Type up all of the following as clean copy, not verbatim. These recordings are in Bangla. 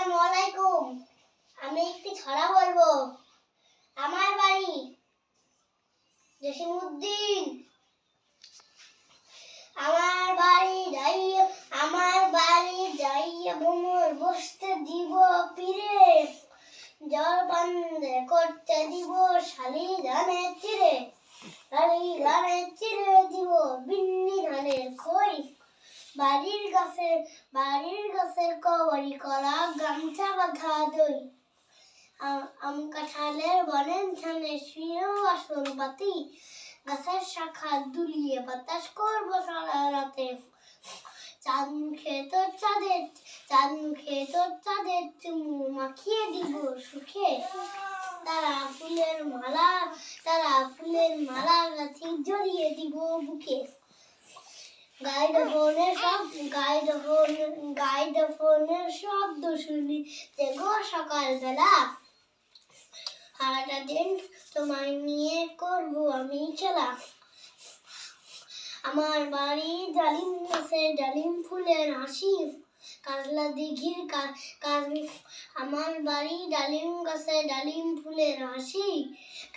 আসসালামু আলাইকুম। আমি একটি ছড়া বলবো। আমার বাড়ি জসিমউদ্দিন। আমার বাড়ি যাইয়া ভ্রমর বসতে দিব পীরে, জল বন্ধে করতে দিব শালি ধানের চিড়ে, দিব বিন্নি ধানের খই। বাড়ির গাছের কবরি করা গামছা বাঁধা দই। আম কাঁঠালের বনের ধানে শুয়েও আসল বাতি, গাছের শাখা দুলিয়ে বাতাস করবো সারা রাতে। চাঁদ মুখে তোর চাঁদের চুমু মাখিয়ে দিব সুখে। তারা ফুলের মালা গাছে জড়িয়ে দিব বুকে। গাইডোফোনের শব্দ শুনি গো সকালবেলা। সারাটা দিন তোমায় নিয়ে করবো আমি খেলা। আমার বাড়ি ডালিম গাছে ডালিম ফুলের হাসি, কাজলা দিঘির আমার বাড়ি ডালিম গাছে ডালিম ফুলের হাসি,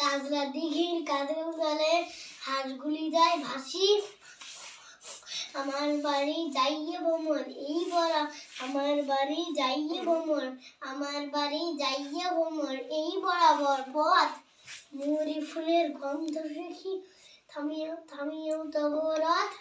কাজলা দিঘির কাজল জলে হাঁসগুলি যায় ভাসি। আমার বাড়ি যাইয়ে ভ্রমর এই বড়া, আমার বাড়ি যাইয়ে ভ্রমর এই বরাবর পথ। মুহুরী ফুলের গন্ধ দেখি থামিয়েও তব রথ।